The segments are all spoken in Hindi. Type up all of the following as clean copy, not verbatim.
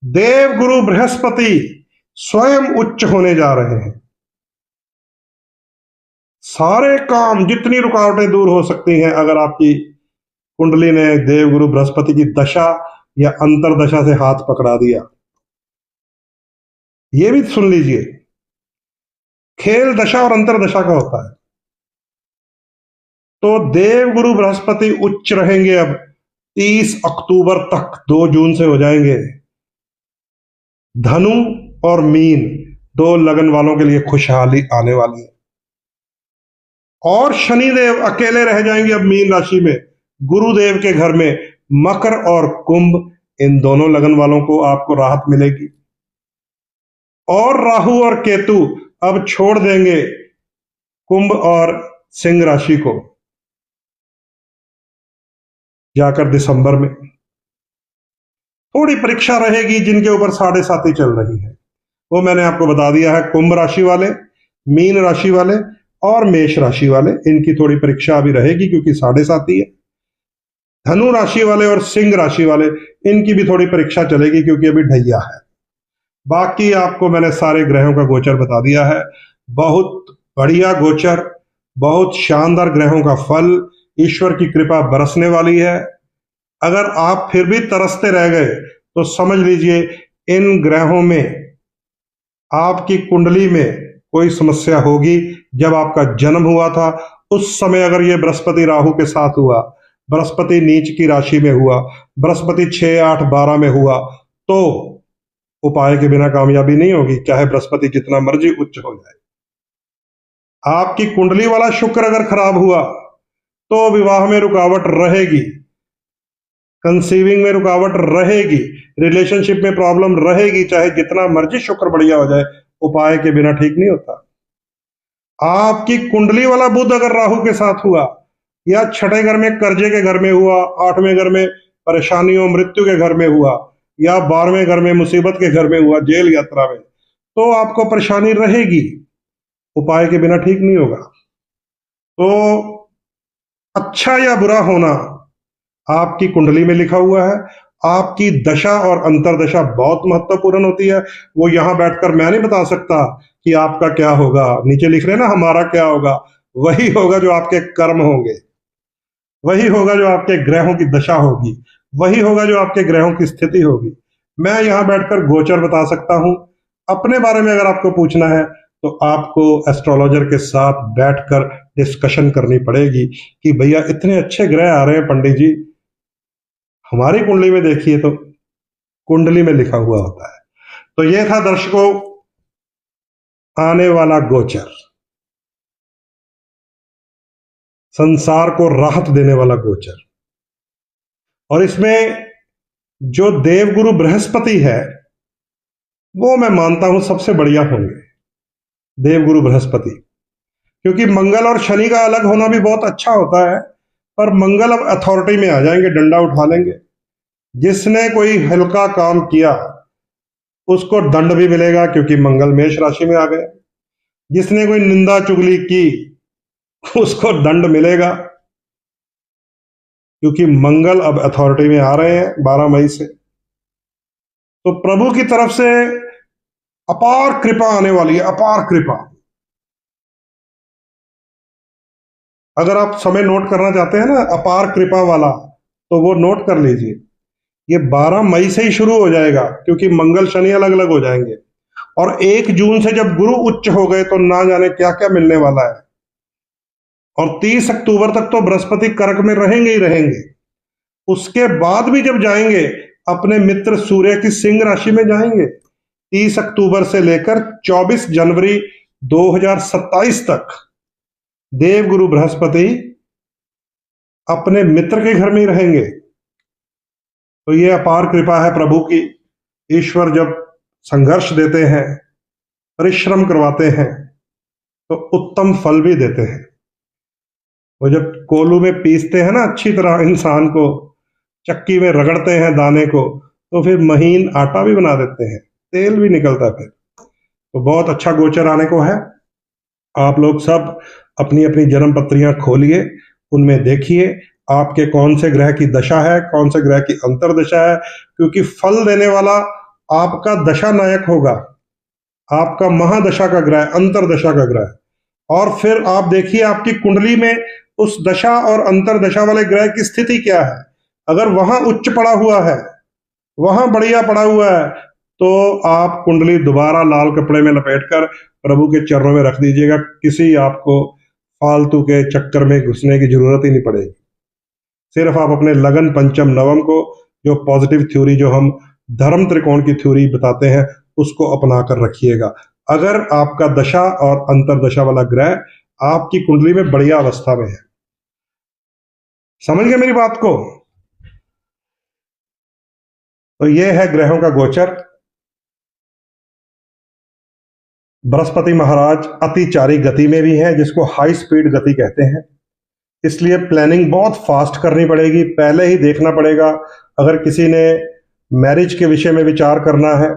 देव गुरु बृहस्पति स्वयं उच्च होने जा रहे हैं। सारे काम, जितनी रुकावटें दूर हो सकती हैं अगर आपकी कुंडली ने देवगुरु बृहस्पति की दशा या अंतरदशा से हाथ पकड़ा दिया। यह भी सुन लीजिए, खेल दशा और अंतरदशा का होता है। तो देवगुरु बृहस्पति उच्च रहेंगे अब 30 अक्टूबर तक, 2 जून से हो जाएंगे। धनु और मीन, 2 लगन वालों के लिए खुशहाली आने वाली है। और शनिदेव अकेले रह जाएंगे अब मीन राशि में, गुरुदेव के घर में। मकर और कुंभ, इन दोनों लगन वालों को आपको राहत मिलेगी। और राहु और केतु अब छोड़ देंगे कुंभ और सिंह राशि को जाकर दिसंबर में। थोड़ी परीक्षा रहेगी जिनके ऊपर 7.5 चल रही है, वो मैंने आपको बता दिया है। कुंभ राशि वाले, मीन राशि वाले और मेष राशि वाले, इनकी थोड़ी परीक्षा अभी रहेगी क्योंकि 7.5 है। धनु राशि वाले और सिंह राशि वाले, इनकी भी थोड़ी परीक्षा चलेगी क्योंकि अभी ढैया है। बाकी आपको मैंने सारे ग्रहों का गोचर बता दिया है। बहुत बढ़िया गोचर, बहुत शानदार ग्रहों का फल, ईश्वर की कृपा बरसने वाली है। अगर आप फिर भी तरसते रह गए तो समझ लीजिए इन ग्रहों में आपकी कुंडली में कोई समस्या होगी। जब आपका जन्म हुआ था उस समय अगर ये बृहस्पति राहु के साथ हुआ, बृहस्पति नीच की राशि में हुआ, बृहस्पति 6, 8, 12 में हुआ, तो उपाय के बिना कामयाबी नहीं होगी, चाहे बृहस्पति जितना मर्जी उच्च हो जाए। आपकी कुंडली वाला शुक्र अगर खराब हुआ तो विवाह में रुकावट रहेगी, कंसीविंग में रुकावट रहेगी, रिलेशनशिप में प्रॉब्लम रहेगी, चाहे जितना मर्जी शुक्र बढ़िया हो जाए, उपाय के बिना ठीक नहीं होता। आपकी कुंडली वाला बुध अगर राहु के साथ हुआ, या 6ठे घर में कर्जे के घर में हुआ, 8वें घर में परेशानियों मृत्यु के घर में हुआ, या 12वें घर में मुसीबत के घर में हुआ, जेल यात्रा में, तो आपको परेशानी रहेगी, उपाय के बिना ठीक नहीं होगा। तो अच्छा या बुरा होना आपकी कुंडली में लिखा हुआ है। आपकी दशा और अंतरदशा बहुत महत्वपूर्ण होती है। वो यहां बैठकर मैं नहीं बता सकता कि आपका क्या होगा। नीचे लिख रहे ना हमारा क्या होगा, वही होगा जो आपके कर्म होंगे, वही होगा जो आपके ग्रहों की दशा होगी, वही होगा जो आपके ग्रहों की स्थिति होगी। मैं यहां बैठकर गोचर बता सकता हूं। अपने बारे में अगर आपको पूछना है तो आपको एस्ट्रोलॉजर के साथ बैठकर डिस्कशन करनी पड़ेगी कि भैया इतने अच्छे ग्रह आ रहे हैं पंडित जी, हमारी कुंडली में देखिए तो कुंडली में लिखा हुआ होता है। तो यह था दर्शकों आने वाला गोचर, संसार को राहत देने वाला गोचर। और इसमें जो देवगुरु बृहस्पति है वो मैं मानता हूं सबसे बढ़िया होंगे, देवगुरु बृहस्पति। क्योंकि मंगल और शनि का अलग होना भी बहुत अच्छा होता है, पर मंगल अब अथॉरिटी में आ जाएंगे, डंडा उठा लेंगे। जिसने कोई हल्का काम किया उसको दंड भी मिलेगा क्योंकि मंगल मेष राशि में आ गए। जिसने कोई निंदा चुगली की उसको दंड मिलेगा क्योंकि मंगल अब अथॉरिटी में आ रहे हैं 12 मई से। तो प्रभु की तरफ से अपार कृपा आने वाली है, अपार कृपा। अगर आप समय नोट करना चाहते हैं ना अपार कृपा वाला, तो वो नोट कर लीजिए। ये 12 मई से ही शुरू हो जाएगा क्योंकि मंगल शनि अलग अलग हो जाएंगे। और 1 जून से जब गुरु उच्च हो गए तो ना जाने क्या क्या मिलने वाला है। और 30 अक्टूबर तक तो बृहस्पति कर्क में रहेंगे ही रहेंगे। उसके बाद भी जब जाएंगे अपने मित्र सूर्य की सिंह राशि में जाएंगे। 30 अक्टूबर से लेकर 24 जनवरी 2027 तक देवगुरु बृहस्पति अपने मित्र के घर में ही रहेंगे। तो ये अपार कृपा है प्रभु की। ईश्वर जब संघर्ष देते हैं, परिश्रम करवाते हैं, तो उत्तम फल भी देते हैं। वो जब कोलू में पीसते हैं ना अच्छी तरह, इंसान को चक्की में रगड़ते हैं दाने को, तो फिर महीन आटा भी बना देते हैं, तेल भी निकलता है फिर। तो बहुत अच्छा गोचर आने को है। आप लोग सब अपनी अपनी जन्म पत्रियां खोलिए, उनमें देखिए आपके कौन से ग्रह की दशा है, कौन से ग्रह की अंतरदशा है, क्योंकि फल देने वाला आपका दशा नायक होगा, आपका महादशा का ग्रह, अंतरदशा का ग्रह। और फिर आप देखिए आपकी कुंडली में उस दशा और अंतरदशा वाले ग्रह की स्थिति क्या है। अगर वहां उच्च पड़ा हुआ है, वहां बढ़िया पड़ा हुआ है, तो आप कुंडली दोबारा लाल कपड़े में लपेटकर प्रभु के चरणों में रख दीजिएगा। किसी आपको फालतू के चक्कर में घुसने की जरूरत ही नहीं पड़ेगी। सिर्फ आप अपने लगन पंचम नवम को, जो पॉजिटिव थ्योरी, जो हम धर्म त्रिकोण की थ्योरी बताते हैं, उसको अपना कर रखिएगा। अगर आपका दशा और अंतरदशा वाला ग्रह आपकी कुंडली में बढ़िया अवस्था में है। समझ गए मेरी बात को? तो ये है ग्रहों का गोचर। बृहस्पति महाराज अतिचारी गति में भी है, जिसको हाई स्पीड गति कहते हैं। इसलिए प्लानिंग बहुत फास्ट करनी पड़ेगी, पहले ही देखना पड़ेगा। अगर किसी ने मैरिज के विषय में विचार करना है,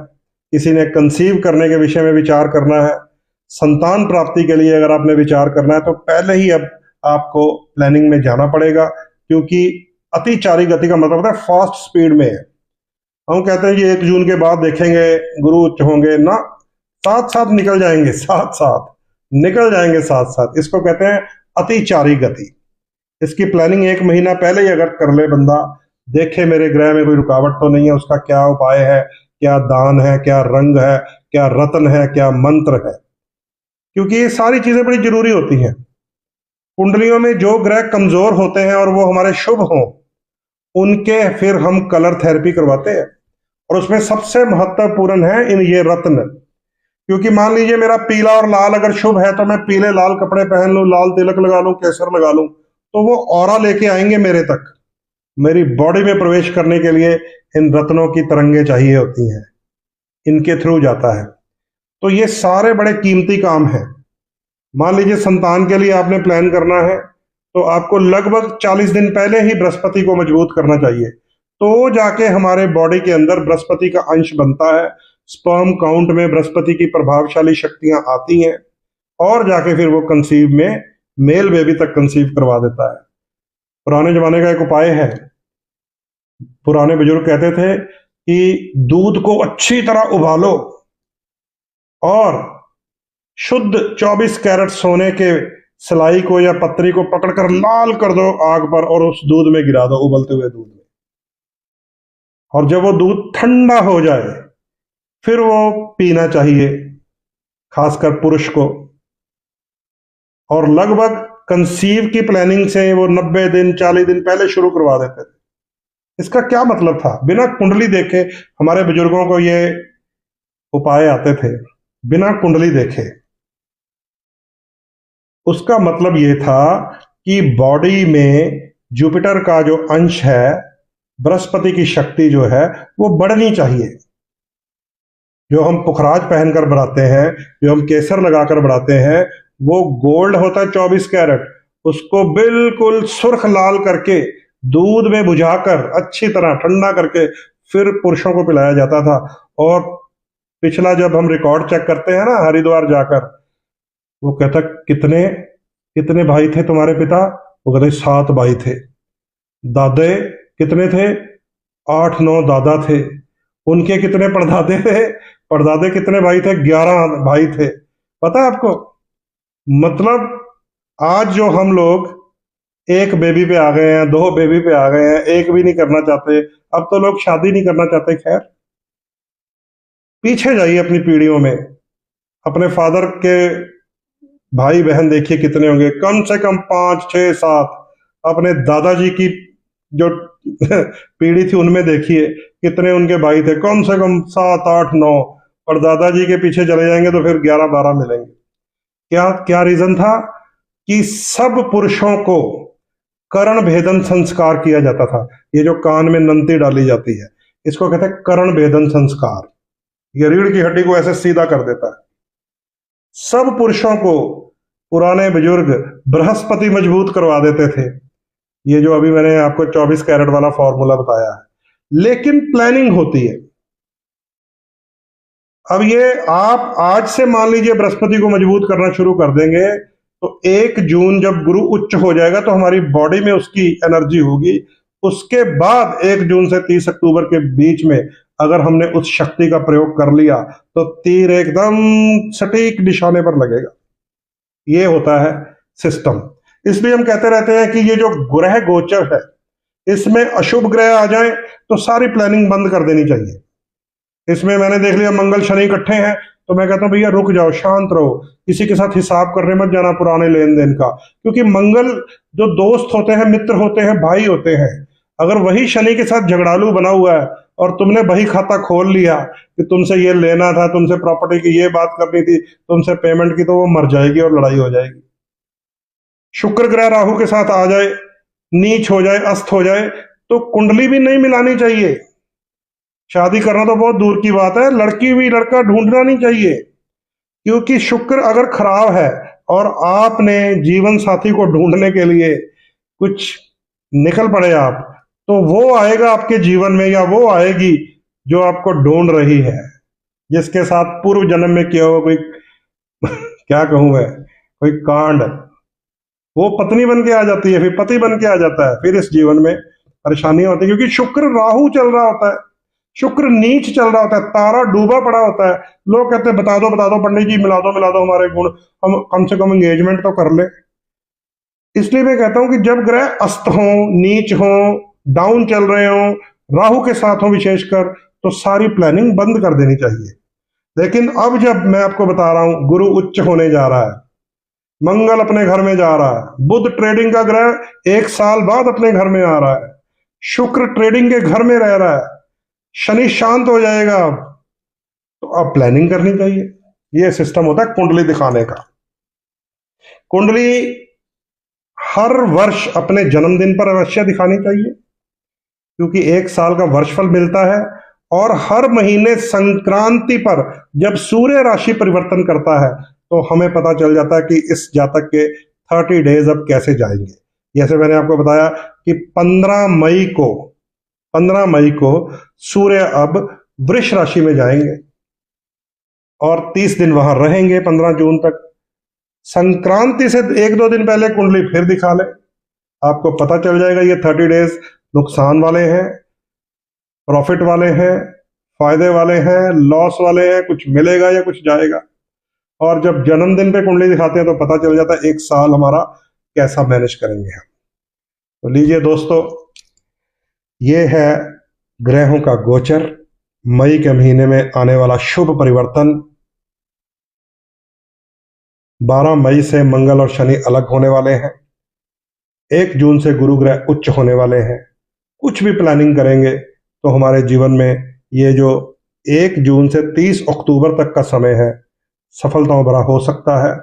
किसी ने कंसीव करने के विषय में विचार करना है, संतान प्राप्ति के लिए अगर आपने विचार करना है, तो पहले ही अब आपको प्लानिंग में जाना पड़ेगा, क्योंकि अतिचारी गति का मतलब होता है फास्ट स्पीड में है। हम कहते हैं कि 1 जून के बाद देखेंगे गुरु उच्च होंगे ना, साथ साथ निकल जाएंगे, साथ साथ निकल जाएंगे, साथ साथ। इसको कहते हैं अतिचारी गति। इसकी प्लानिंग 1 महीना पहले ही अगर कर ले बंदा, देखे मेरे ग्रह में कोई रुकावट तो नहीं है, उसका क्या उपाय है, क्या दान है, क्या रंग है, क्या रत्न है, क्या मंत्र है, क्योंकि ये सारी चीजें बड़ी जरूरी होती हैं। कुंडलियों में जो ग्रह कमजोर होते हैं और वो हमारे शुभ हों, उनके फिर हम कलर थेरेपी करवाते हैं। और उसमें सबसे महत्वपूर्ण है इन ये रत्न। क्योंकि मान लीजिए मेरा पीला और लाल अगर शुभ है, तो मैं पीले लाल कपड़े पहन लूं, लाल तिलक लगा लूं, केसर लगा लूं, तो वो ऑरा लेके आएंगे मेरे तक। मेरी बॉडी में प्रवेश करने के लिए इन रत्नों की तरंगे चाहिए होती हैं, इनके थ्रू जाता है। तो ये सारे बड़े कीमती काम हैं। मान लीजिए संतान के लिए आपने प्लान करना है, तो आपको लगभग 40 दिन पहले ही बृहस्पति को मजबूत करना चाहिए, तो जाके हमारे बॉडी के अंदर बृहस्पति का अंश बनता है। स्पर्म काउंट में बृहस्पति की प्रभावशाली शक्तियां आती हैं, और जाके फिर वो कंसीव में मेल बेबी तक कंसीव करवा देता है। पुराने जमाने का एक उपाय है, पुराने बुजुर्ग कहते थे कि दूध को अच्छी तरह उबालो और शुद्ध 24 कैरेट सोने के सलाई को या पत्री को पकड़कर लाल कर दो आग पर, और उस दूध में गिरा दो, उबलते हुए दूध में। और जब वो दूध ठंडा हो जाए, फिर वो पीना चाहिए, खासकर पुरुष को। और लगभग कंसीव की प्लानिंग से वो 90 दिन 40 दिन पहले शुरू करवा देते थे। इसका क्या मतलब था? बिना कुंडली देखे हमारे बुजुर्गों को ये उपाय आते थे, बिना कुंडली देखे। उसका मतलब ये था कि बॉडी में जुपिटर का जो अंश है, बृहस्पति की शक्ति जो है, वो बढ़नी चाहिए। जो हम पुखराज पहनकर बढ़ाते हैं, जो हम केसर लगाकर बढ़ाते हैं, वो गोल्ड होता है 24 कैरेट। उसको बिल्कुल सुर्ख लाल करके दूध में बुझाकर अच्छी तरह ठंडा करके फिर पुरुषों को पिलाया जाता था। और पिछला जब हम रिकॉर्ड चेक करते हैं ना हरिद्वार जाकर, वो कहता कितने कितने भाई थे तुम्हारे पिता? वो कहते 7 भाई थे। दादे कितने थे? 8-9 दादा थे। उनके कितने परदादे थे? परदादे कितने भाई थे? 11 भाई थे। पता है आपको? मतलब आज जो हम लोग 1 बेबी पे आ गए हैं, 2 बेबी पे आ गए हैं, 1 भी नहीं करना चाहते। अब तो लोग शादी नहीं करना चाहते। खैर, पीछे जाइए अपनी पीढ़ियों में, अपने फादर के भाई बहन देखिए कितने होंगे, कम से कम 5, 6, 7। अपने दादाजी की जो पीढ़ी थी उनमें देखिए कितने उनके भाई थे, कम से कम 7, 8, 9। और दादाजी के पीछे चले जाएंगे तो फिर 11, 12 मिलेंगे। क्या क्या रीजन था? कि सब पुरुषों को कर्ण भेदन संस्कार किया जाता था। ये जो कान में नंती डाली जाती है, इसको कहते हैं कर्ण भेदन संस्कार। ये रीढ़ की हड्डी को ऐसे सीधा कर देता है। सब पुरुषों को पुराने बुजुर्ग बृहस्पति मजबूत करवा देते थे। ये जो अभी मैंने आपको 24 कैरेट वाला फॉर्मूला बताया है। लेकिन प्लानिंग होती है। अब ये आप आज से मान लीजिए बृहस्पति को मजबूत करना शुरू कर देंगे, तो 1 जून जब गुरु उच्च हो जाएगा तो हमारी बॉडी में उसकी एनर्जी होगी। उसके बाद 1 जून से 30 अक्टूबर के बीच में अगर हमने उस शक्ति का प्रयोग कर लिया तो तीर एकदम सटीक निशाने पर लगेगा। ये होता है सिस्टम। इसलिए हम कहते रहते हैं कि ये जो ग्रह गोचर है, इसमें अशुभ ग्रह आ जाए तो सारी प्लानिंग बंद कर देनी चाहिए। इसमें मैंने देख लिया मंगल शनि इकट्ठे हैं, तो मैं कहता हूं भैया रुक जाओ, शांत रहो, किसी के साथ हिसाब करने मत जाना पुराने लेन देन का। क्योंकि मंगल जो दोस्त होते हैं, मित्र होते हैं, भाई होते हैं, अगर वही शनि के साथ झगड़ालू बना हुआ है और तुमने वही खाता खोल लिया कि तुमसे ये लेना था, तुमसे प्रॉपर्टी की ये बात करनी थी, तुमसे पेमेंट की, तो वो मर जाएगी और लड़ाई हो जाएगी। शुक्र ग्रह राहु के साथ आ जाए, नीच हो जाए, अस्त हो जाए, तो कुंडली भी नहीं मिलानी चाहिए। शादी करना तो बहुत दूर की बात है, लड़की भी लड़का ढूंढना नहीं चाहिए। क्योंकि शुक्र अगर खराब है और आपने जीवन साथी को ढूंढने के लिए कुछ निकल पड़े आप, तो वो आएगा आपके जीवन में, या वो आएगी जो आपको ढूंढ रही है, जिसके साथ पूर्व जन्म में किया हुआ कोई क्या कहूं मैं, कोई कांड, वो पत्नी बन के आ जाती है, फिर पति बन के आ जाता है, फिर इस जीवन में परेशानियां होती है। क्योंकि शुक्र राहु चल रहा होता है, शुक्र नीच चल रहा होता है, तारा डूबा पड़ा होता है। लोग कहते हैं बता दो पंडित जी, मिला दो हमारे गुण, हम कम से कम एंगेजमेंट तो कर ले। इसलिए मैं कहता हूं कि जब ग्रह अस्त हो, नीच हो, डाउन चल रहे हो, राहु के साथ हो विशेषकर, तो सारी प्लानिंग बंद कर देनी चाहिए। लेकिन अब जब मैं आपको बता रहा हूं गुरु उच्च होने जा रहा है, मंगल अपने घर में जा रहा है, बुध ट्रेडिंग का ग्रह 1 साल बाद अपने घर में आ रहा है, शुक्र ट्रेडिंग के घर में रह रहा है, शनि शांत हो जाएगा, तो अब प्लानिंग करनी चाहिए। यह सिस्टम होता है कुंडली दिखाने का। कुंडली हर वर्ष अपने जन्मदिन पर अवश्य दिखानी चाहिए, क्योंकि 1 साल का वर्षफल मिलता है। और हर महीने संक्रांति पर जब सूर्य राशि परिवर्तन करता है, तो हमें पता चल जाता है कि इस जातक के 30 डेज अब कैसे जाएंगे। जैसे मैंने आपको बताया कि 15 मई को सूर्य अब वृष राशि में जाएंगे और 30 दिन वहां रहेंगे, 15 जून तक। संक्रांति से 1-2 दिन पहले कुंडली फिर दिखा ले, आपको पता चल जाएगा ये 30 डेज नुकसान वाले हैं, प्रॉफिट वाले हैं, फायदे वाले हैं, लॉस वाले हैं, कुछ मिलेगा या कुछ जाएगा। और जब जन्मदिन पे कुंडली दिखाते हैं तो पता चल जाता है 1 साल हमारा कैसा मैनेज करेंगे हम। तो लीजिए दोस्तों, ये है ग्रहों का गोचर, मई के महीने में आने वाला शुभ परिवर्तन। 12 मई से मंगल और शनि अलग होने वाले हैं, 1 जून से गुरु ग्रह उच्च होने वाले हैं। कुछ भी प्लानिंग करेंगे तो हमारे जीवन में ये जो 1 जून से 30 अक्टूबर तक का समय है, सफलताओं भरा हो सकता है।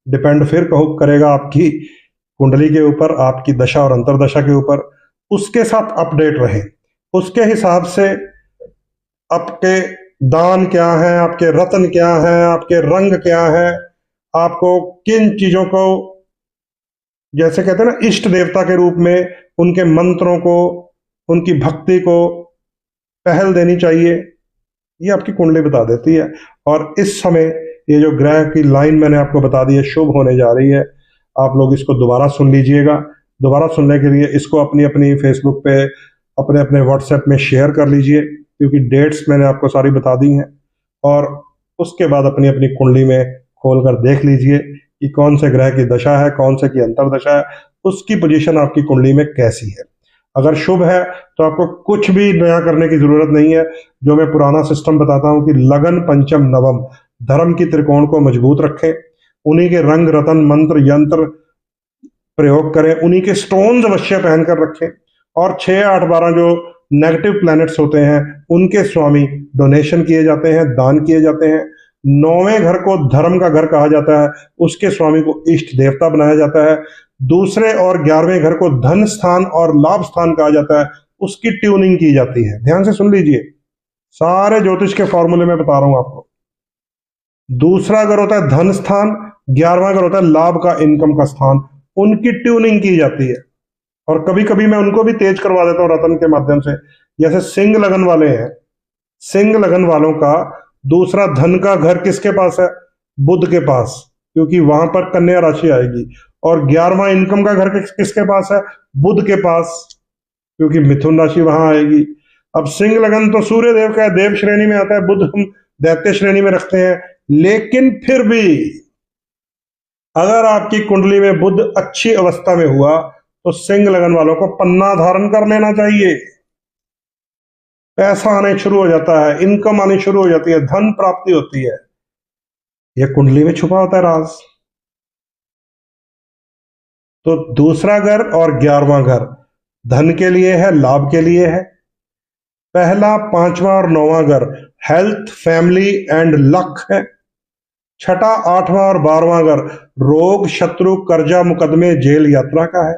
डिपेंड फिर करेगा आपकी कुंडली के ऊपर, आपकी दशा और अंतरदशा के ऊपर। उसके साथ अपडेट रहें, उसके हिसाब से आपके दान क्या है, आपके रत्न क्या है, आपके रंग क्या है, आपको किन चीजों को, जैसे कहते हैं ना, इष्ट देवता के रूप में उनके मंत्रों को, उनकी भक्ति को पहल देनी चाहिए, ये आपकी कुंडली बता देती है। और इस समय ये जो ग्रह की लाइन मैंने आपको बता दी है, शुभ होने जा रही है। आप लोग इसको दोबारा सुन लीजिएगा। दोबारा सुनने के लिए इसको अपनी अपनी फेसबुक पे, अपने अपने व्हाट्सएप में शेयर कर लीजिए, क्योंकि डेट्स मैंने आपको सारी बता दी हैं। और उसके बाद अपनी अपनी कुंडली में खोलकर देख लीजिए कि कौन से ग्रह की दशा है, कौन से की अंतरदशा है, उसकी पोजीशन आपकी कुंडली में कैसी है। अगर शुभ है तो आपको कुछ भी नया करने की जरूरत नहीं है। जो मैं पुराना सिस्टम बताता हूं कि लगन पंचम नवम, धर्म की त्रिकोण को मजबूत रखें, उन्हीं के रंग रतन मंत्र यंत्र प्रयोग करें, उन्हीं के स्टोन्स अवश्य पहनकर रखें। और 6, 8, 12 जो नेगेटिव प्लैनेट्स होते हैं उनके स्वामी डोनेशन किए जाते हैं, दान किए जाते हैं। 9वें घर को धर्म का घर कहा जाता है, उसके स्वामी को इष्ट देवता बनाया जाता है। दूसरे और 11वें घर को धन स्थान और लाभ स्थान कहा जाता है, उसकी ट्यूनिंग की जाती है। ध्यान से सुन लीजिए, सारे ज्योतिष के फॉर्मूले में बता रहा हूं आपको। दूसरा घर होता है धन स्थान, 11वां घर होता है लाभ का, इनकम का स्थान, उनकी ट्यूनिंग की जाती है। और कभी कभी मैं उनको भी तेज करवा देता हूं रतन के माध्यम से। जैसे सिंह लगन वाले हैं, सिंह लगन वालों का दूसरा धन का घर किसके पास है? बुध के पास, क्योंकि वहां पर कन्या राशि आएगी। और 11वां इनकम का घर किसके पास है? बुध के पास, क्योंकि मिथुन राशि वहां आएगी। अब सिंह लगन तो सूर्य देव का देव श्रेणी में आता है, बुध हम दैत्य श्रेणी में रखते हैं, लेकिन फिर भी अगर आपकी कुंडली में बुध अच्छी अवस्था में हुआ तो सिंह लगन वालों को पन्ना धारण कर लेना चाहिए। पैसा आने शुरू हो जाता है, इनकम आनी शुरू हो जाती है, धन प्राप्ति होती है। यह कुंडली में छुपा होता है राज। तो दूसरा घर और 11वां घर धन के लिए है, लाभ के लिए है। पहला, 5वां और 9वां घर हेल्थ, फैमिली एंड लक है। छठा, 8वां और 12वां घर रोग, शत्रु, कर्जा, मुकदमे, जेल, यात्रा का है।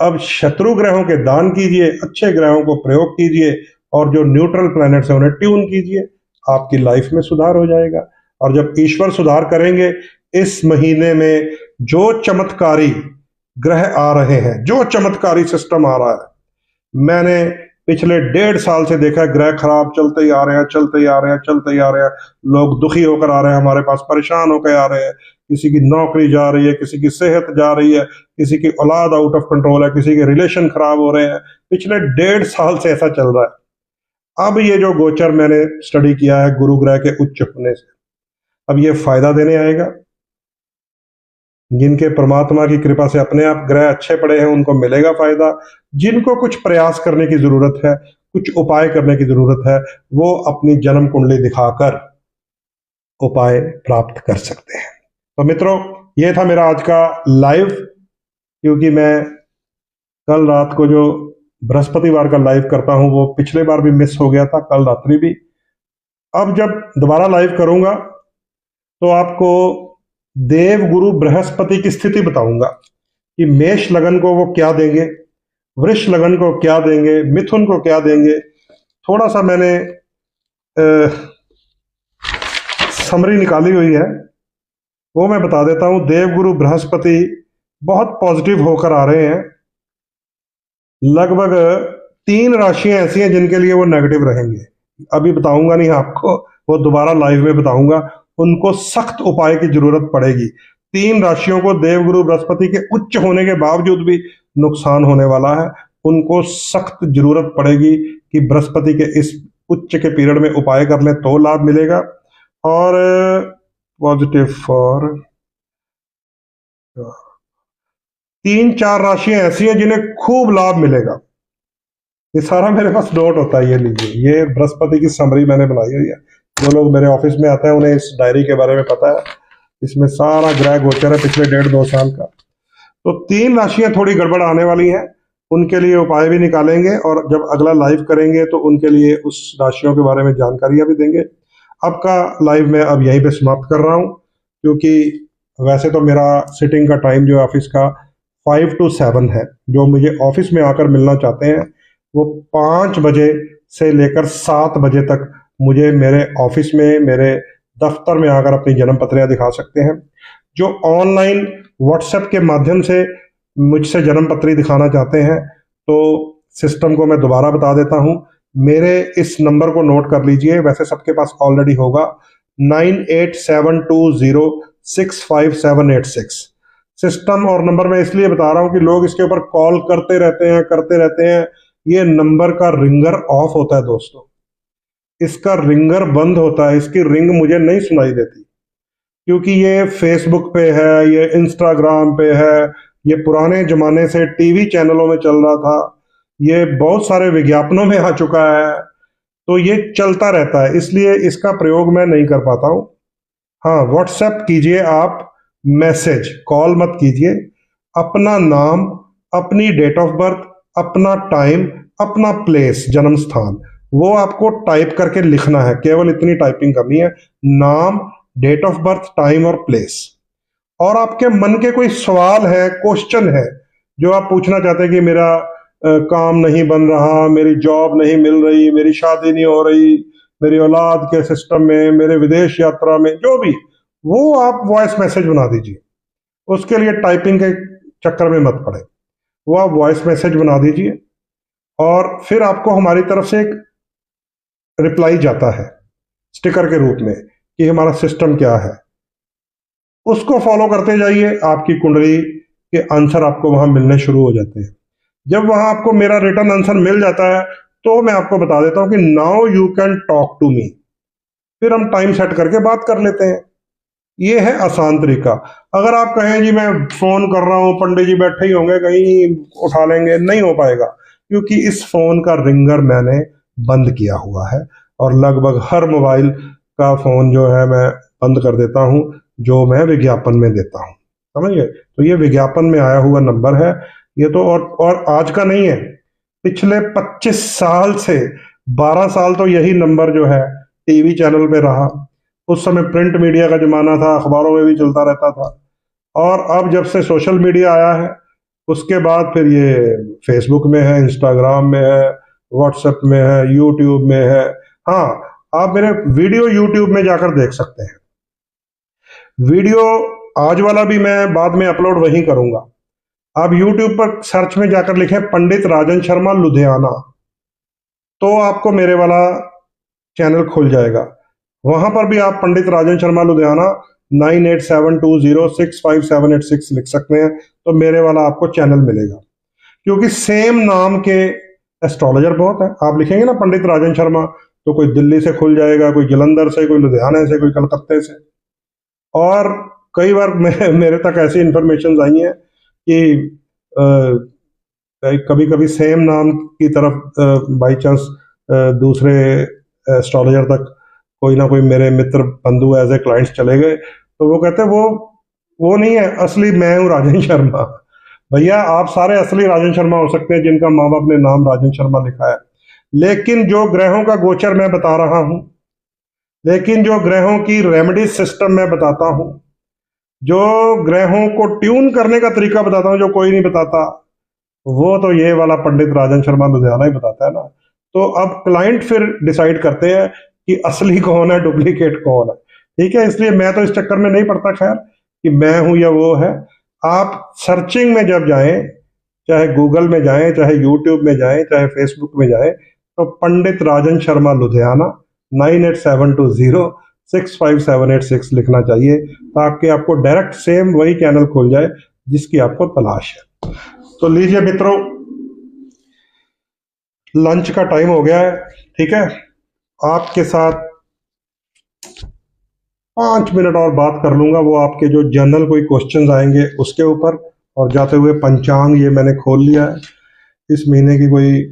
अब शत्रु ग्रहों के दान कीजिए, अच्छे ग्रहों को प्रयोग कीजिए और जो न्यूट्रल प्लैनेट्स हैं उन्हें ट्यून कीजिए, आपकी लाइफ में सुधार हो जाएगा। और जब ईश्वर सुधार करेंगे, इस महीने में जो चमत्कारी ग्रह आ रहे हैं, जो चमत्कारी सिस्टम आ रहा है, मैंने पिछले 1.5 साल से देखा है, ग्रह खराब चलते ही आ रहे हैं, चलते ही आ रहे हैं, चलते ही आ रहे हैं। लोग दुखी होकर आ रहे हैं हमारे पास, परेशान होकर आ रहे हैं। किसी की नौकरी जा रही है, किसी की सेहत जा रही है, किसी की औलाद आउट ऑफ कंट्रोल है, किसी के रिलेशन खराब हो रहे हैं। पिछले 1.5 साल से ऐसा चल रहा है। अब ये जो गोचर मैंने स्टडी किया है गुरु ग्रह के उच्च होने से, अब ये फायदा देने आएगा। जिनके परमात्मा की कृपा से अपने आप ग्रह अच्छे पड़े हैं उनको मिलेगा फायदा। जिनको कुछ प्रयास करने की जरूरत है, कुछ उपाय करने की जरूरत है, वो अपनी जन्म कुंडली दिखाकर उपाय प्राप्त कर सकते हैं। तो मित्रों, ये था मेरा आज का लाइव, क्योंकि मैं कल रात को जो बृहस्पतिवार का लाइव करता हूं वो पिछले बार भी मिस हो गया था, कल रात्रि भी। अब जब दोबारा लाइव करूंगा तो आपको देव गुरु बृहस्पति की स्थिति बताऊंगा कि मेष लगन को वो क्या देंगे, वृष लगन को क्या देंगे, मिथुन को क्या देंगे। थोड़ा सा मैंने समरी निकाली हुई है, वो मैं बता देता हूं। देव गुरु बृहस्पति बहुत पॉजिटिव होकर आ रहे हैं। लगभग 3 राशियां ऐसी हैं जिनके लिए वो नेगेटिव रहेंगे। अभी बताऊंगा नहीं आपको, वो दोबारा लाइव में बताऊंगा। उनको सख्त उपाय की जरूरत पड़ेगी। 3 राशियों को देवगुरु बृहस्पति के उच्च होने के बावजूद भी नुकसान होने वाला है। उनको सख्त जरूरत पड़ेगी कि बृहस्पति के इस उच्च के पीरियड में उपाय कर लें तो लाभ मिलेगा। और पॉजिटिव फॉर 3-4 राशियां ऐसी हैं जिन्हें खूब लाभ मिलेगा। ये सारा मेरे पास नोट होता है, ये लीजिए, ये बृहस्पति की समरी मैंने बनाई हुई है। जो लोग मेरे ऑफिस में आते हैं उन्हें इस डायरी के बारे में पता है। इसमें सारा ग्रह गोचर है पिछले 1.5-2 साल का। तो 3 राशियां थोड़ी गड़बड़ आने वाली हैं, उनके लिए उपाय भी निकालेंगे और जब अगला लाइव करेंगे तो उनके लिए उस राशियों के बारे में जानकारियां भी देंगे। अब का लाइव मैं अब यहीं पे समाप्त कर रहा हूं, क्योंकि वैसे तो मेरा सिटिंग का टाइम जो ऑफिस का 5 to 7 है। जो मुझे ऑफिस में आकर मिलना चाहते हैं वो 5 बजे से लेकर 7 बजे तक मुझे मेरे ऑफिस में, मेरे दफ्तर में आकर अपनी जन्म पत्रियां दिखा सकते हैं। जो ऑनलाइन व्हाट्सएप के माध्यम से मुझसे जन्म पत्री दिखाना चाहते हैं तो सिस्टम को मैं दोबारा बता देता हूं। मेरे इस नंबर को नोट कर लीजिए, वैसे सबके पास ऑलरेडी होगा, 9872065786। सिस्टम और नंबर मैं इसलिए बता रहा हूं कि लोग इसके ऊपर कॉल करते रहते हैं। ये नंबर का रिंगर ऑफ होता है दोस्तों, इसका रिंगर बंद होता है, इसकी रिंग मुझे नहीं सुनाई देती, क्योंकि ये फेसबुक पे है, ये इंस्टाग्राम पे है, ये पुराने जमाने से टीवी चैनलों में चल रहा था, ये बहुत सारे विज्ञापनों में आ चुका है, तो ये चलता रहता है, इसलिए इसका प्रयोग मैं नहीं कर पाता हूं। हाँ, व्हाट्सएप कीजिए आप, मैसेज, कॉल मत कीजिए। अपना नाम, अपनी डेट ऑफ बर्थ, अपना टाइम, अपना प्लेस, जन्म स्थान, वो आपको टाइप करके लिखना है। केवल इतनी टाइपिंग करनी है, नाम, डेट ऑफ बर्थ, टाइम और प्लेस। और आपके मन के कोई सवाल है, क्वेश्चन है जो आप पूछना चाहते हैं कि मेरा काम नहीं बन रहा, मेरी जॉब नहीं मिल रही, मेरी शादी नहीं हो रही, मेरी औलाद के सिस्टम में, मेरे विदेश यात्रा में, जो भी, वो आप वॉइस मैसेज बना दीजिए। उसके लिए टाइपिंग के चक्कर में मत पड़े, वो आप वॉइस मैसेज बना दीजिए और फिर आपको हमारी तरफ से एक रिप्लाई जाता है स्टिकर के रूप में कि हमारा सिस्टम क्या है। उसको फॉलो करते जाइए, आपकी कुंडली के आंसर आपको वहां मिलने शुरू हो जाते हैं। जब वहां आपको मेरा रिटर्न आंसर मिल जाता है तो मैं आपको बता देता हूं कि now you can talk to me, फिर हम टाइम सेट करके बात कर लेते हैं। ये है आसान तरीका। अगर आप कहें जी मैं फोन कर रहा हूं, पंडित जी बैठे ही होंगे कहीं उठा लेंगे, नहीं हो पाएगा, क्योंकि इस फोन का रिंगर मैंने बंद किया हुआ है और लगभग हर मोबाइल का फोन जो है मैं बंद कर देता हूं जो मैं विज्ञापन में देता हूं, समझिए। तो ये विज्ञापन में आया हुआ नंबर है ये तो, और आज का नहीं है, पिछले 25 साल से 12 साल तो यही नंबर जो है टीवी चैनल पे रहा। उस समय प्रिंट मीडिया का जमाना था, अखबारों में भी चलता रहता था। और अब जब से सोशल मीडिया आया है उसके बाद फिर ये फेसबुक में है, इंस्टाग्राम में है, व्हाट्सएप में है, यूट्यूब में है। हाँ, आप मेरे वीडियो यूट्यूब में जाकर देख सकते हैं। वीडियो आज वाला भी मैं बाद में अपलोड वहीं करूंगा। आप यूट्यूब पर सर्च में जाकर लिखें पंडित राजन शर्मा लुधियाना, तो आपको मेरे वाला चैनल खुल जाएगा। वहां पर भी आप पंडित राजन शर्मा लुधियाना 9872065786 लिख सकते हैं, तो मेरे वाला आपको चैनल मिलेगा। क्योंकि सेम नाम के एस्ट्रोलॉजर बहुत है। आप लिखेंगे ना पंडित राजन शर्मा, तो कोई दिल्ली से खुल जाएगा, कोई जलंधर से, कोई लुधियाना से, कोई कलकत्ते से। और कई बार मेरे तक ऐसी इंफॉर्मेशन आई है कि कभी कभी सेम नाम की तरफ बाई चांस दूसरे एस्ट्रोलॉजर तक कोई ना कोई मेरे मित्र बंधु एज ए क्लाइंट्स चले गए, तो वो कहते हैं वो नहीं है, असली मैं हूँ राजन शर्मा। भैया आप सारे असली राजन शर्मा हो सकते हैं जिनका माँ बाप ने नाम राजन शर्मा लिखा है, लेकिन जो ग्रहों का गोचर मैं बता रहा हूं, लेकिन जो ग्रहों की रेमेडी सिस्टम मैं बताता हूं, जो ग्रहों को ट्यून करने का तरीका बताता हूं जो कोई नहीं बताता, वो तो ये वाला पंडित राजन शर्मा लुधियाना ही बताता है ना। तो अब क्लाइंट फिर डिसाइड करते हैं कि असली कौन है, डुप्लीकेट कौन है। ठीक है, इसलिए मैं तो इस चक्कर में नहीं पड़ता खैर कि मैं हूं या वो है। आप सर्चिंग में जब जाएं, चाहे गूगल में जाएं, चाहे यूट्यूब में जाएं, चाहे फेसबुक में जाएं, तो पंडित राजन शर्मा लुधियाना 9872065786 लिखना चाहिए, ताकि आपको डायरेक्ट सेम वही चैनल खुल जाए जिसकी आपको तलाश है। तो लीजिए मित्रों, लंच का टाइम हो गया है। ठीक है, आपके साथ 5 मिनट और बात कर लूंगा, वो आपके जो जनरल कोई क्वेश्चंस आएंगे उसके ऊपर। और जाते हुए पंचांग ये मैंने खोल लिया है, इस महीने की कोई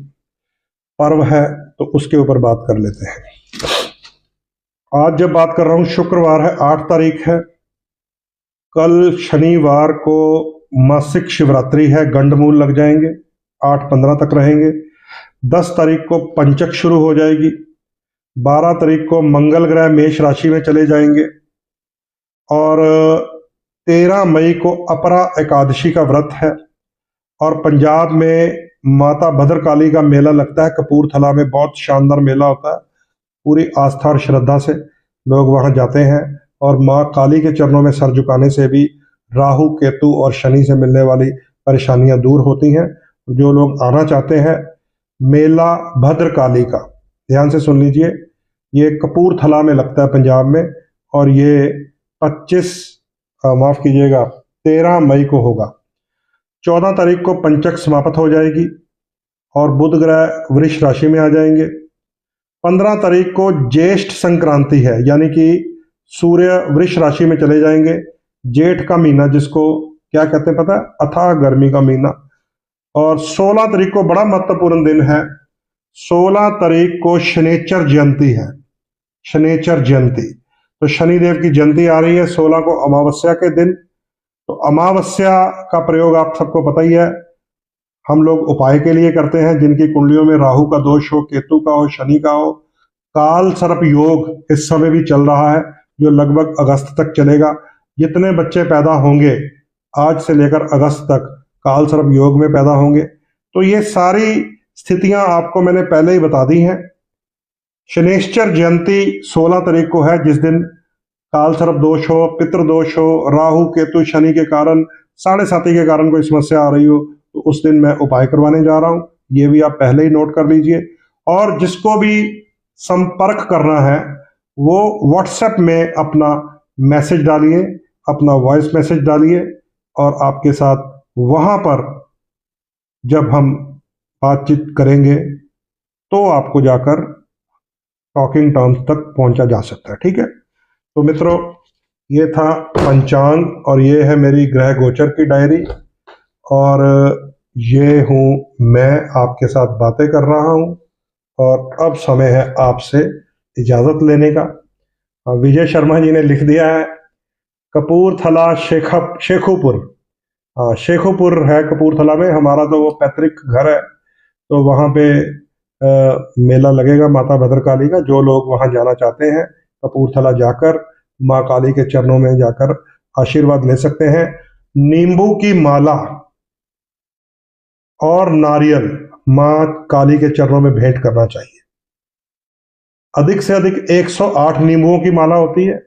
पर्व है तो उसके ऊपर बात कर लेते हैं। आज जब बात कर रहा हूं, शुक्रवार है, 8 तारीख है। कल शनिवार को मासिक शिवरात्रि है, गंडमूल लग जाएंगे, 8-15 तक रहेंगे। 10 तारीख को पंचक शुरू हो जाएगी। 12 तारीख को मंगल ग्रह मेष राशि में चले जाएंगे। और 13 मई को अपरा एकादशी का व्रत है। और पंजाब में माता भद्रकाली का मेला लगता है, कपूरथला में बहुत शानदार मेला होता है। पूरी आस्था और श्रद्धा से लोग वहां जाते हैं, और माँ काली के चरणों में सर झुकाने से भी राहु केतु और शनि से मिलने वाली परेशानियां दूर होती हैं। जो लोग आना चाहते हैं, मेला भद्रकाली का ध्यान से सुन लीजिए, ये कपूरथला में लगता है पंजाब में, और ये 13 मई को होगा। 14 तारीख को पंचक समाप्त हो जाएगी और बुध ग्रह वृष राशि में आ जाएंगे। 15 तारीख को ज्येष्ठ संक्रांति है, यानी कि सूर्य वृष राशि में चले जाएंगे। जेठ का महीना जिसको क्या कहते हैं पता है, अथाह गर्मी का महीना। और 16 तारीख को बड़ा महत्वपूर्ण दिन है, 16 तारीख को शनेचर जयंती है, शनेचर जयंती। तो शनिदेव की जयंती आ रही है 16 को, अमावस्या के दिन। तो अमावस्या का प्रयोग आप सबको पता ही है, हम लोग उपाय के लिए करते हैं जिनकी कुंडलियों में राहु का दोष हो, केतु का हो, शनि का हो। काल सर्प योग इस समय भी चल रहा है, जो लगभग अगस्त तक चलेगा। जितने बच्चे पैदा होंगे आज से लेकर अगस्त तक काल सर्प योग में पैदा होंगे। तो ये सारी स्थितियां आपको मैंने पहले ही बता दी हैं। शनेश्चर जयंती 16 तारीख को है, जिस दिन काल सर्प दोष हो, पितृ दोष हो, राहु केतु शनि के कारण, 7.5 के कारण कोई समस्या आ रही हो, तो उस दिन मैं उपाय करवाने जा रहा हूं। ये भी आप पहले ही नोट कर लीजिए। और जिसको भी संपर्क करना है वो व्हाट्सएप में अपना मैसेज डालिए, अपना वॉइस मैसेज डालिए, और आपके साथ वहां पर जब हम बातचीत करेंगे तो आपको जाकर टॉकिंग टर्म्स तक पहुंचा जा सकता है। ठीक है, तो मित्रों ये था पंचांग और ये है मेरी ग्रह गोचर की डायरी और ये हूँ मैं आपके साथ बातें कर रहा हूँ और अब समय है आपसे इजाज़त लेने का। विजय शर्मा जी ने लिख दिया है कपूरथला शेखुपुर। हाँ, शेखुपुर है कपूरथला में, हमारा तो वो पैतृक घर है, तो वहाँ पे मेला लगेगा माता भद्रकाली का। जो लोग वहाँ जाना चाहते हैं कपूरथला जाकर माँ काली के चरणों में जाकर आशीर्वाद ले सकते हैं। नींबू की माला और नारियल माँ काली के चरणों में भेंट करना चाहिए। अधिक से अधिक 108 नींबुओं की माला होती है,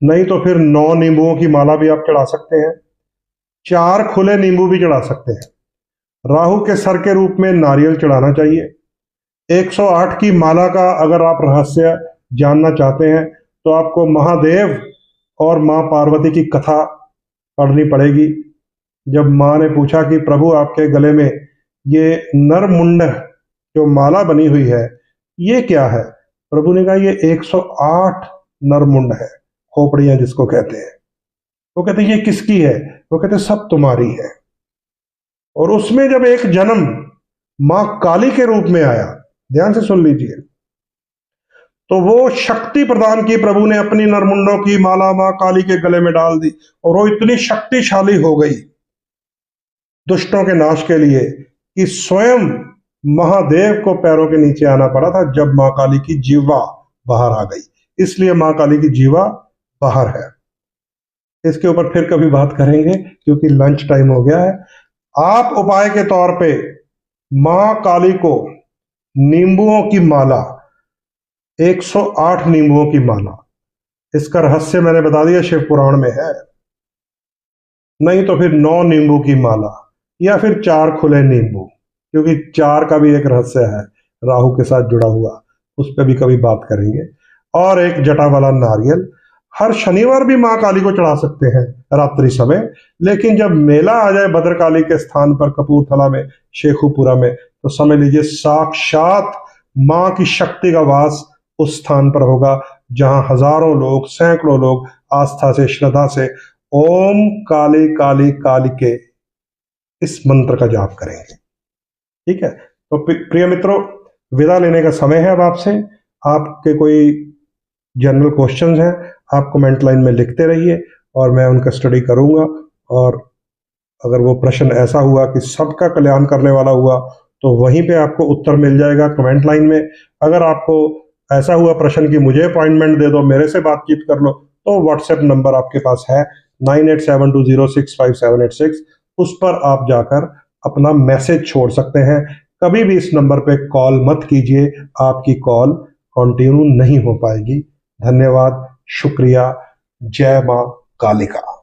नहीं तो फिर 9 नींबुओं की माला भी आप चढ़ा सकते हैं, 4 खुले नींबू भी चढ़ा सकते हैं। राहु के सर के रूप में नारियल चढ़ाना चाहिए। 108 की माला का अगर आप रहस्य जानना चाहते हैं तो आपको महादेव और मां पार्वती की कथा पढ़नी पड़ेगी। जब मां ने पूछा कि प्रभु आपके गले में ये नरमुंड जो माला बनी हुई है ये क्या है, प्रभु ने कहा ये 108 नरमुंड है, खोपड़ियां जिसको कहते हैं। वो कहते ये किसकी है, वो कहते सब तुम्हारी है। और उसमें जब एक जन्म मां काली के रूप में आया, ध्यान से सुन लीजिए, तो वो शक्ति प्रदान की प्रभु ने, अपनी नरमुंडों की माला मां काली के गले में डाल दी और वो इतनी शक्तिशाली हो गई दुष्टों के नाश के लिए कि स्वयं महादेव को पैरों के नीचे आना पड़ा था जब मां काली की जीवा बाहर आ गई। इसलिए मां काली की जीवा बाहर है। इसके ऊपर फिर कभी बात करेंगे क्योंकि लंच टाइम हो गया है। आप उपाय के तौर पे मां काली को नींबुओं की माला, 108 नींबुओं की माला, इसका रहस्य मैंने बता दिया, शिव पुराण में है। नहीं तो फिर 9 नींबू की माला या फिर 4 खुले नींबू, क्योंकि 4 का भी एक रहस्य है राहु के साथ जुड़ा हुआ, उस पर भी कभी बात करेंगे। और एक जटा वाला नारियल हर शनिवार भी मां काली को चढ़ा सकते हैं रात्रि समय। लेकिन जब मेला आ जाए भद्रकाली के स्थान पर कपूरथला में शेखुपुरा में, तो समझ लीजिए साक्षात मां की शक्ति का वास उस स्थान पर होगा जहां हजारों लोग, सैकड़ों लोग आस्था से, श्रद्धा से ओम काली काली काली के इस मंत्र का जाप करेंगे। ठीक है, तो प्रिय मित्रों विदा लेने का समय है अब आपसे। आपके कोई जनरल क्वेश्चंस हैं आप कमेंट लाइन में लिखते रहिए और मैं उनका स्टडी करूंगा। और अगर वो प्रश्न ऐसा हुआ कि सबका कल्याण करने वाला हुआ तो वहीं पे आपको उत्तर मिल जाएगा कमेंट लाइन में। अगर आपको ऐसा हुआ प्रश्न कि मुझे अपॉइंटमेंट दे दो, मेरे से बातचीत कर लो, तो व्हाट्सएप नंबर आपके पास है 9872065786, उस पर आप जाकर अपना मैसेज छोड़ सकते हैं। कभी भी इस नंबर पे कॉल मत कीजिए, आपकी कॉल कंटिन्यू नहीं हो पाएगी। धन्यवाद, शुक्रिया, जय मां कालिका।